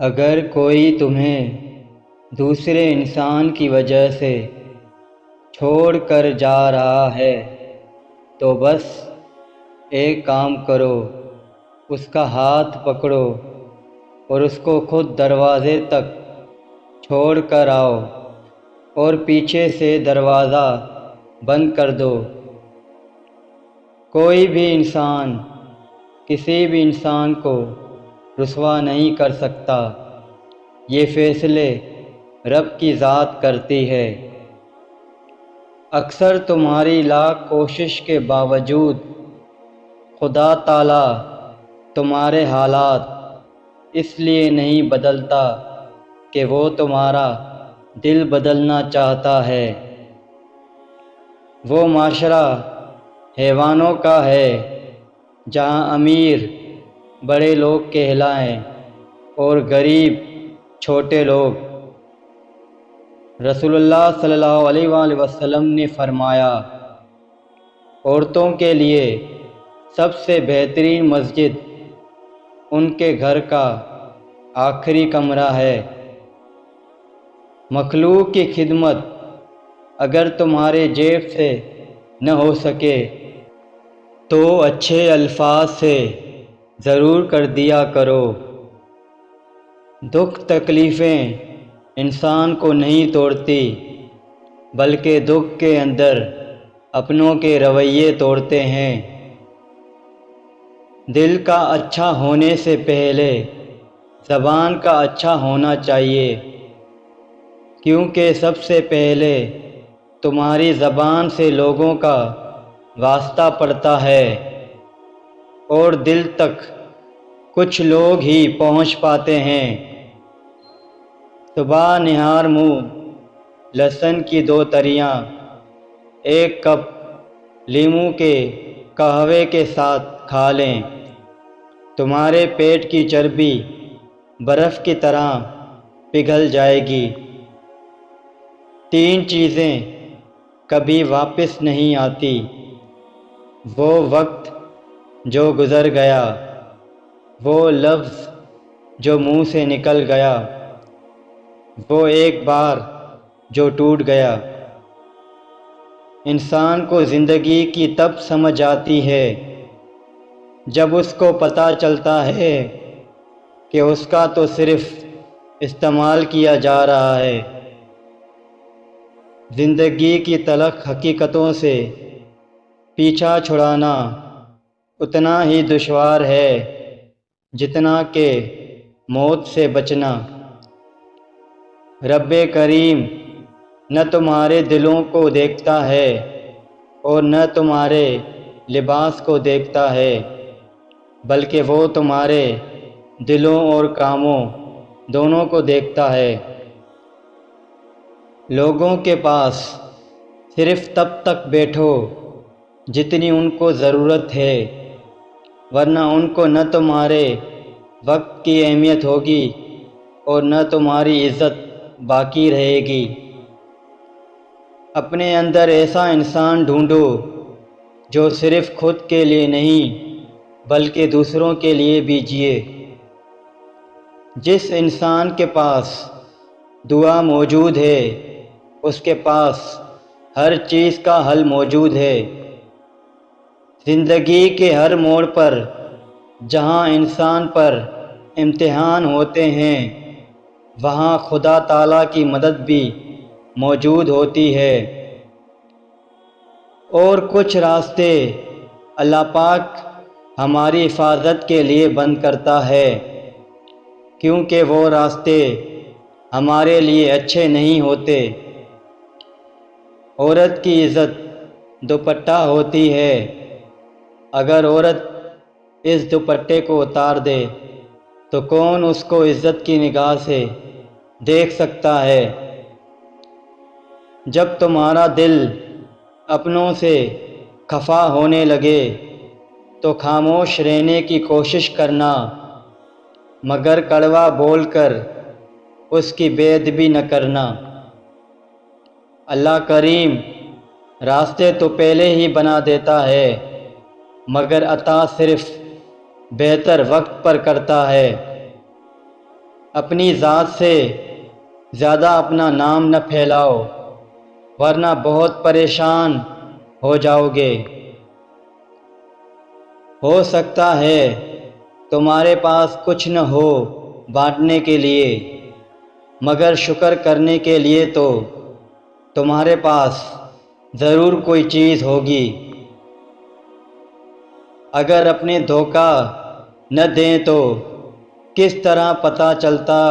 اگر کوئی تمہیں دوسرے انسان کی وجہ سے چھوڑ کر جا رہا ہے تو بس ایک کام کرو، اس کا ہاتھ پکڑو اور اس کو خود دروازے تک چھوڑ کر آؤ اور پیچھے سے دروازہ بند کر دو۔ کوئی بھی انسان کسی بھی انسان کو رسوا نہیں کر سکتا، یہ فیصلے رب کی ذات کرتی ہے۔ اکثر تمہاری لاکھ کوشش کے باوجود خدا تعالیٰ تمہارے حالات اس لیے نہیں بدلتا کہ وہ تمہارا دل بدلنا چاہتا ہے۔ وہ معاشرہ حیوانوں کا ہے جہاں امیر بڑے لوگ کہلائیں اور غریب چھوٹے لوگ۔ رسول اللہ صلی اللہ علیہ وآلہ وسلم نے فرمایا، عورتوں کے لیے سب سے بہترین مسجد ان کے گھر کا آخری کمرہ ہے۔ مخلوق کی خدمت اگر تمہارے جیب سے نہ ہو سکے تو اچھے الفاظ سے ضرور کر دیا کرو۔ دکھ تکلیفیں انسان کو نہیں توڑتی بلکہ دکھ کے اندر اپنوں کے رویے توڑتے ہیں۔ دل کا اچھا ہونے سے پہلے زبان کا اچھا ہونا چاہیے، کیونکہ سب سے پہلے تمہاری زبان سے لوگوں کا واسطہ پڑتا ہے اور دل تک کچھ لوگ ہی پہنچ پاتے ہیں۔ صبح نہار منہ لہسن کی 2 تریاں 1 کپ لیموں کے قہوے کے ساتھ کھا لیں، تمہارے پیٹ کی چربی برف کی طرح پگھل جائے گی۔ 3 چیزیں کبھی واپس نہیں آتی، وہ وقت جو گزر گیا، وہ لفظ جو منہ سے نکل گیا، وہ ایک بار جو ٹوٹ گیا۔ انسان کو زندگی کی تب سمجھ آتی ہے جب اس کو پتہ چلتا ہے کہ اس کا تو صرف استعمال کیا جا رہا ہے۔ زندگی کی تلخ حقیقتوں سے پیچھا چھڑانا اتنا ہی دشوار ہے جتنا کہ موت سے بچنا۔ رب کریم نہ تمہارے دلوں کو دیکھتا ہے اور نہ تمہارے لباس کو دیکھتا ہے، بلکہ وہ تمہارے دلوں اور کاموں دونوں کو دیکھتا ہے۔ لوگوں کے پاس صرف تب تک بیٹھو جتنی ان کو ضرورت ہے، ورنہ ان کو نہ تمہارے وقت کی اہمیت ہوگی اور نہ تمہاری عزت باقی رہے گی۔ اپنے اندر ایسا انسان ڈھونڈو جو صرف خود کے لیے نہیں بلکہ دوسروں کے لیے بھی جیے۔ جس انسان کے پاس دعا موجود ہے اس کے پاس ہر چیز کا حل موجود ہے۔ زندگی کے ہر موڑ پر جہاں انسان پر امتحان ہوتے ہیں وہاں خدا تعالیٰ کی مدد بھی موجود ہوتی ہے، اور کچھ راستے اللہ پاک ہماری حفاظت کے لیے بند کرتا ہے، کیونکہ وہ راستے ہمارے لیے اچھے نہیں ہوتے۔ عورت کی عزت دوپٹہ ہوتی ہے، اگر عورت اس دوپٹے کو اتار دے تو کون اس کو عزت کی نگاہ سے دیکھ سکتا ہے۔ جب تمہارا دل اپنوں سے خفا ہونے لگے تو خاموش رہنے کی کوشش کرنا، مگر کڑوا بول کر اس کی بے ادبی نہ کرنا۔ اللہ کریم راستے تو پہلے ہی بنا دیتا ہے مگر عطا صرف بہتر وقت پر کرتا ہے۔ اپنی ذات سے زیادہ اپنا نام نہ پھیلاؤ، ورنہ بہت پریشان ہو جاؤ گے۔ ہو سکتا ہے تمہارے پاس کچھ نہ ہو بانٹنے کے لیے، مگر شکر کرنے کے لیے تو تمہارے پاس ضرور کوئی چیز ہوگی۔ اگر اپنے دھوکہ نہ دیں تو کس طرح پتہ چلتا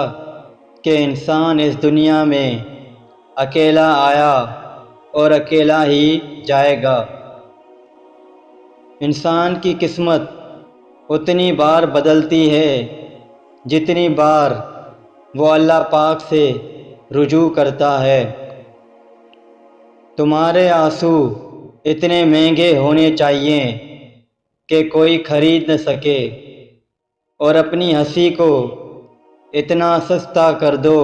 کہ انسان اس دنیا میں اکیلا آیا اور اکیلا ہی جائے گا۔ انسان کی قسمت اتنی بار بدلتی ہے جتنی بار وہ اللہ پاک سے رجوع کرتا ہے۔ تمہارے آنسو اتنے مہنگے ہونے چاہیے کہ کوئی خرید نہ سکے، اور اپنی ہنسی کو اتنا سستا کر دو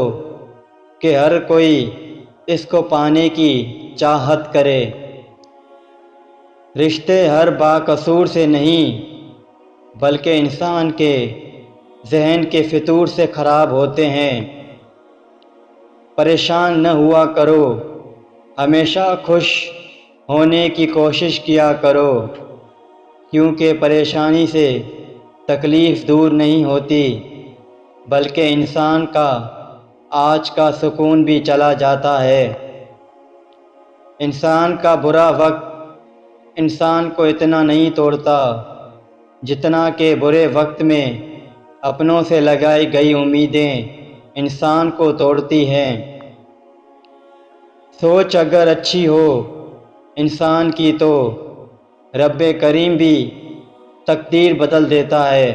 کہ ہر کوئی اس کو پانے کی چاہت کرے۔ رشتے ہر باقصور سے نہیں بلکہ انسان کے ذہن کے فطور سے خراب ہوتے ہیں۔ پریشان نہ ہوا کرو، ہمیشہ خوش ہونے کی کوشش کیا کرو، کیونکہ پریشانی سے تکلیف دور نہیں ہوتی بلکہ انسان کا آج کا سکون بھی چلا جاتا ہے۔ انسان کا برا وقت انسان کو اتنا نہیں توڑتا جتنا کہ برے وقت میں اپنوں سے لگائی گئی امیدیں انسان کو توڑتی ہیں۔ سوچ اگر اچھی ہو انسان کی تو رب کریم بھی تقدیر بدل دیتا ہے۔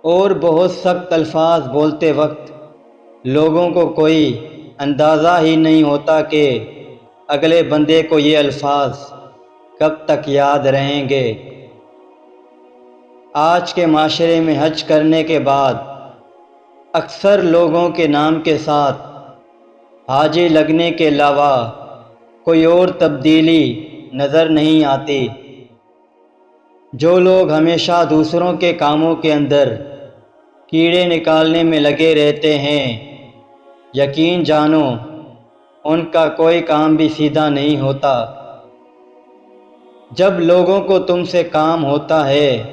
اور بہت سخت الفاظ بولتے وقت لوگوں کو کوئی اندازہ ہی نہیں ہوتا کہ اگلے بندے کو یہ الفاظ کب تک یاد رہیں گے۔ آج کے معاشرے میں حج کرنے کے بعد اکثر لوگوں کے نام کے ساتھ حاجی لگنے کے علاوہ کوئی اور تبدیلی نظر نہیں آتی۔ جو لوگ ہمیشہ دوسروں کے کاموں کے اندر کیڑے نکالنے میں لگے رہتے ہیں، یقین جانو ان کا کوئی کام بھی سیدھا نہیں ہوتا۔ جب لوگوں کو تم سے کام ہوتا ہے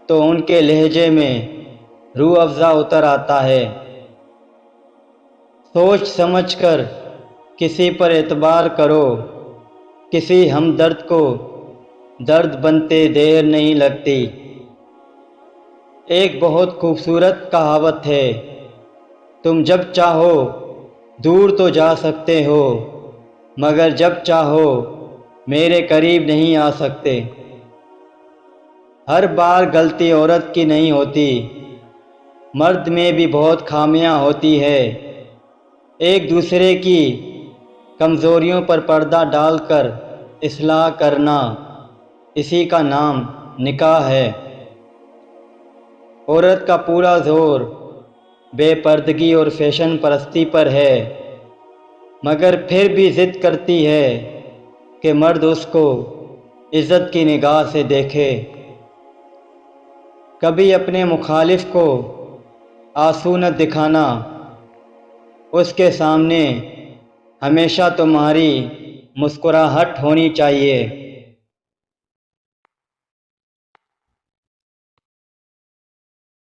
تو ان کے لہجے میں روح افزا اتر آتا ہے۔ سوچ سمجھ کر کسی پر اعتبار کرو، کسی ہمدرد کو درد بنتے دیر نہیں لگتی۔ ایک بہت خوبصورت کہاوت ہے، تم جب چاہو دور تو جا سکتے ہو مگر جب چاہو میرے قریب نہیں آ سکتے۔ ہر بار غلطی عورت کی نہیں ہوتی، مرد میں بھی بہت خامیاں ہوتی ہے۔ ایک دوسرے کی کمزوریوں پر پردہ ڈال کر اصلاح کرنا، اسی کا نام نکاح ہے۔ عورت کا پورا زور بے پردگی اور فیشن پرستی پر ہے، مگر پھر بھی ضد کرتی ہے کہ مرد اس کو عزت کی نگاہ سے دیکھے۔ کبھی اپنے مخالف کو آنسو نہ دکھانا، اس کے سامنے ہمیشہ تمہاری مسکراہٹ ہونی چاہیے۔